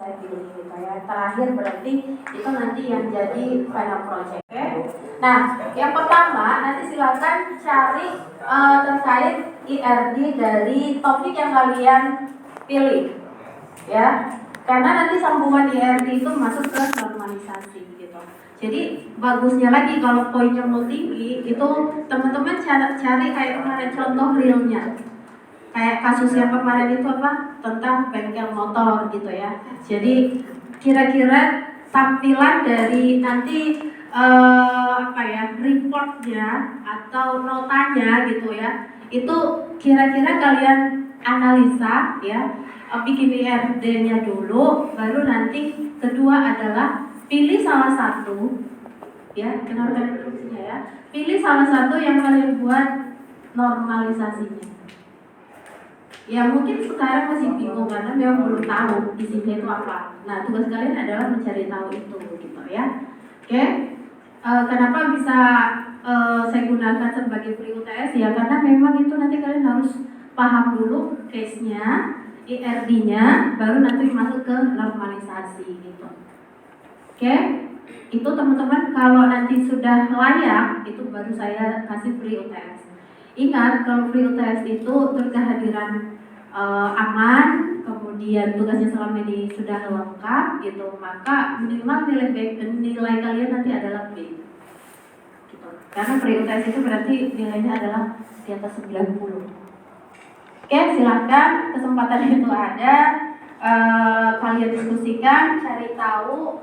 saya pilih gitu ya. Terakhir berarti itu nanti yang jadi final project. Okay? Nah, yang pertama nanti silakan cari terkait IRD dari topik yang kalian pilih, ya. Karena nanti sambungan IRD itu masuk ke normalisasi gitu. Jadi bagusnya lagi kalau poinnya mau tinggi itu teman-teman cari kayak kemarin contoh realnya. Kayak kasus yang kemarin itu apa? Tentang bengkel motor gitu ya. Jadi kira-kira tampilan dari nanti reportnya atau notanya gitu ya. Itu kira-kira kalian analisa ya, bikin IRD-nya dulu, baru nanti kedua adalah pilih salah satu ya, dengarkan instruksinya ya. Pilih salah satu yang kalian buat normalisasinya. Ya mungkin sekarang masih bingung karena memang belum tahu isinya itu apa. Nah tugas kalian adalah mencari tahu itu gitu ya. Oke, kenapa bisa saya gunakan sebagai pre UTS ya? Karena memang itu nanti kalian harus paham dulu case-nya, IRD-nya, baru nanti masuk ke normalisasi gitu. Oke, itu teman-teman kalau nanti sudah layak itu baru saya kasih pre UTS. Ingat kalau pre UTS itu terus kehadiran aman, kemudian tugasnya selama ini sudah lengkap gitu, maka minimal nilai kalian nanti adalah B. Gitu. Karena pre UTS itu berarti nilainya adalah di atas 90. Oke, silakan kesempatan itu ada, kalian diskusikan, cari tahu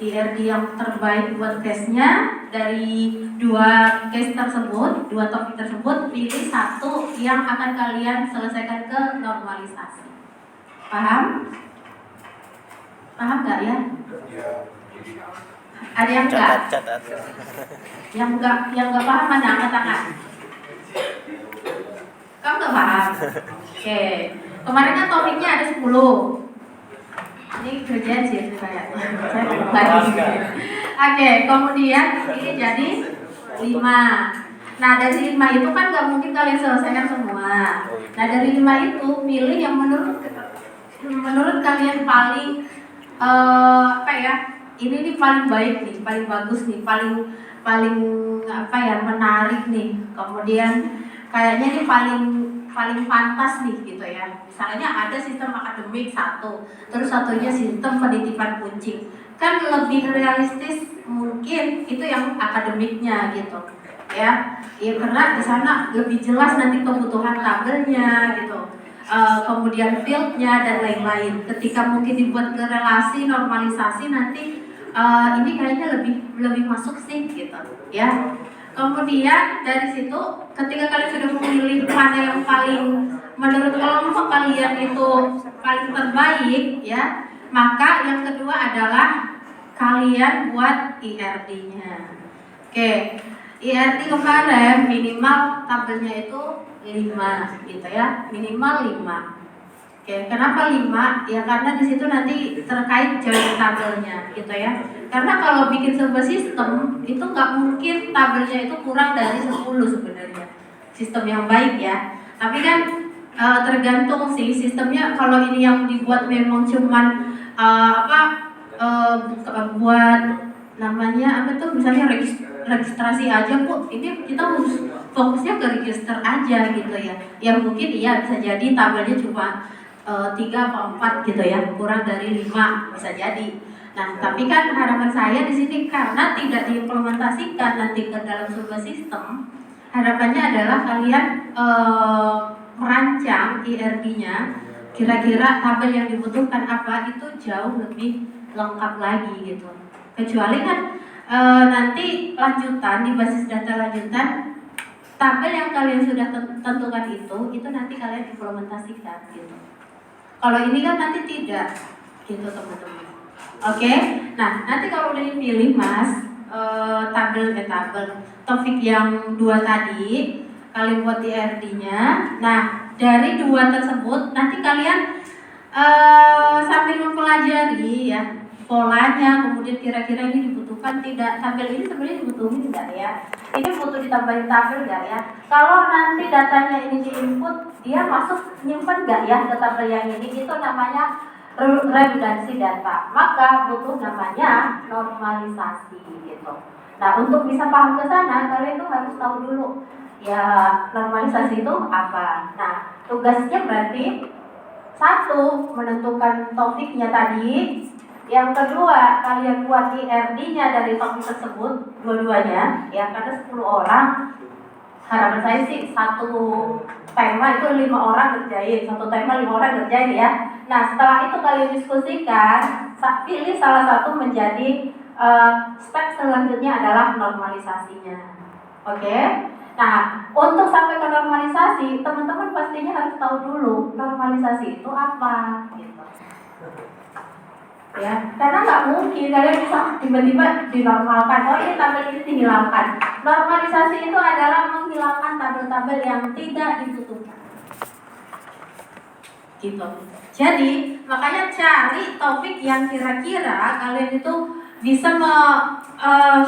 IRD yang terbaik buat case-nya. Dari dua case tersebut, dua topik tersebut, pilih satu yang akan kalian selesaikan ke normalisasi. Paham? Paham nggak ya? Ada yang nggak? Yang nggak paham mana angkat tangan? Kamu nggak paham? Oke. Kemarin kan topiknya ada 10. Ini kerjaan sih saya lagi. Oke, kemudian ini jadi 5. Nah dari 5 itu kan nggak mungkin kalian selesaikan semua. Nah dari 5 itu pilih yang menurut kalian paling ini nih paling baik nih, paling bagus nih, paling menarik nih. Kemudian kayaknya ini paling pantas nih gitu ya. Misalnya ada sistem akademik satu, terus satunya sistem penitipan kucing. Kan lebih realistis mungkin itu yang akademiknya gitu. Ya karena di sana lebih jelas nanti kebutuhan tabelnya gitu. Kemudian fieldnya dan lain-lain. Ketika mungkin dibuat ke relasi normalisasi nanti ini kayaknya lebih masuk sih gitu ya. Kemudian dari situ ketika kalian sudah memilih mana yang paling menurut kelompok kalian itu paling terbaik ya, maka yang kedua adalah kalian buat IRD-nya. Oke, IRD kemarin minimal tabelnya itu 5 gitu ya, minimal 5. Oke, kenapa 5? Ya karena di situ nanti terkait join tabelnya gitu ya. Karena kalau bikin sebuah sistem itu nggak mungkin tabelnya itu kurang dari 10 sebenarnya. Sistem yang baik ya. Tapi kan tergantung sih sistemnya. Kalau ini yang dibuat memang cuman buat namanya misalnya registrasi aja Bu. Ini kita harus fokusnya ke register aja gitu ya. Yang mungkin iya bisa jadi tabelnya cuma 3 atau 4 gitu ya, kurang dari 5 bisa jadi. Nah, tapi kan harapan saya di sini karena tidak diimplementasikan nanti ke dalam sebuah sistem, harapannya adalah kalian merancang IRD-nya, kira-kira tabel yang dibutuhkan apa itu jauh lebih lengkap lagi gitu. Kecuali kan nanti lanjutan di basis data lanjutan, tabel yang kalian sudah tentukan itu nanti kalian implementasikan gitu. Kalau ini kan nanti tidak, gitu teman-teman. Oke, nah nanti kalau udah dipilih Mas, tabel topik yang 2 tadi, kalian buat IRD-nya. Nah dari 2 tersebut nanti kalian sambil mempelajari ya, polanya, kemudian kira-kira ini dibutuhkan tidak, tabel ini sebenarnya dibutuhin nggak ya, ini butuh ditambahin tabel nggak ya, kalau nanti datanya ini diinput dia masuk nyimpen nggak ya ke tabel yang ini, itu namanya redundansi data, maka butuh namanya normalisasi gitu. Nah, untuk bisa paham ke sana kalian itu harus tahu dulu ya normalisasi itu apa. Nah, tugasnya berarti satu, menentukan topiknya tadi. Yang kedua, kalian buat IRD-nya dari topik tersebut, dua-duanya, ya karena 10 orang. Harapan saya sih satu tema itu 5 orang kerjain, satu tema 5 orang kerjain ya. Nah, setelah itu kalian diskusikan, pilih salah satu menjadi step selanjutnya adalah normalisasinya. Oke? Nah, untuk sampai ke normalisasi, teman-teman pastinya harus tahu dulu normalisasi itu apa, gitu. Ya, karena nggak mungkin kalian bisa tiba-tiba dinormalkan. Oh, ini tabel ini dihilangkan. Normalisasi itu adalah menghilangkan tabel-tabel yang tidak dibutuhkan. Gitu. Jadi, makanya cari topik yang kira-kira kalian itu bisa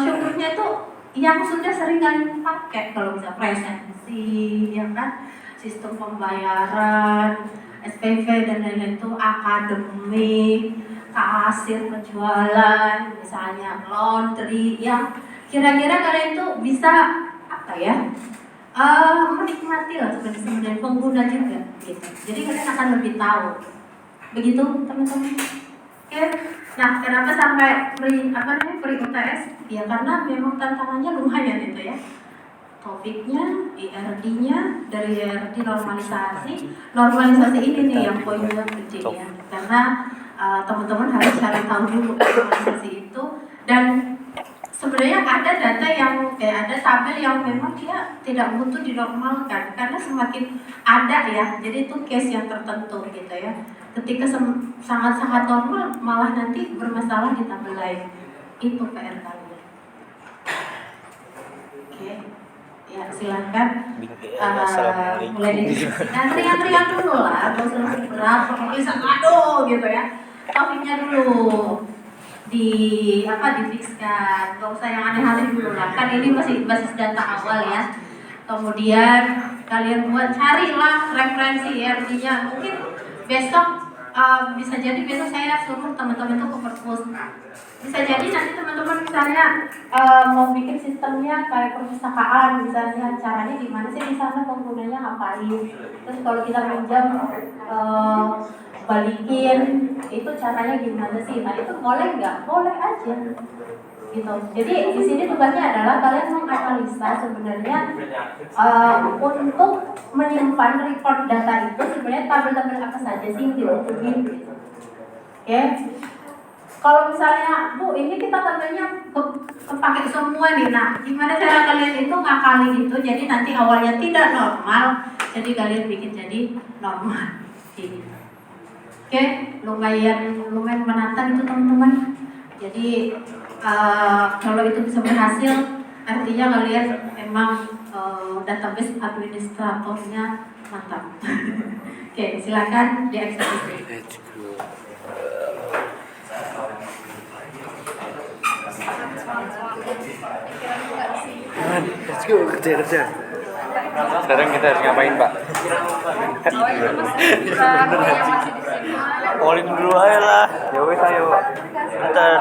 syukurnya itu yang sudah sering kalian pakai, kalau bisa presensi, ya kan, sistem pembayaran, SPV dan lain-lain itu akademik, kasir penjualan, misalnya laundry, yang kira-kira kalian itu bisa apa ya, menikmati lah sebenarnya pengguna juga, gitu. Jadi kalian akan lebih tahu, begitu teman-teman. Oke. Nah, kenapa sampai pre UTS? Ya karena memang tantangannya lumayan itu ya. Topiknya, IRD-nya, dari IRD normalisasi ini nih yang poinnya gede ya. Karena teman-teman harus cari tahu dulu normalisasi itu, dan sebenarnya ada data yang ada tabel yang memang dia tidak butuh dinormalkan karena semakin ada ya, jadi itu case yang tertentu gitu ya. Ketika sangat-sangat normal malah nanti bermasalah di tabel lain, itu PR kalian. Oke, ya silakan mulai diskusikan, ringan-ringan dulu lah, gak usah langsung berat, bisa aduh gitu ya. Topiknya dulu difikskan, gak usah yang aneh-aneh dulu lah, kan ini masih basis data awal ya. Kemudian kalian carilah referensi IRD-nya. Mungkin besok bisa jadi besok saya suruh teman-teman itu ke perpus. Bisa jadi nanti teman-teman misalnya mau bikin sistemnya kayak perpustakaan, misalnya caranya gimana sih di sana, penggunanya ngapain. Terus kalau kita pinjam balikin, itu caranya gimana sih? Nah itu boleh nggak? Boleh aja. Gitu. Jadi di sini tugasnya adalah kalian menganalisa sebenarnya untuk menyimpan report data itu sebenarnya tabel-tabel apa saja sih yang dibutuhin. Gitu. Oke. Kalau misalnya, Bu, ini kita tabelnya kepake semua nih. Nah, gimana cara kalian itu ngakali itu? Jadi nanti awalnya tidak normal, jadi kalian bikin jadi normal. Gitu. Oke, lumayan menantang itu teman-teman. Jadi kalau itu bisa berhasil, artinya kalian emang database administratornya mantap. Oke, silakan dieksekusi. Let's go, kerja. Sekarang kita harus ngapain, Pak? Polling dulu aja lah. Ya wes ayo. Bentar.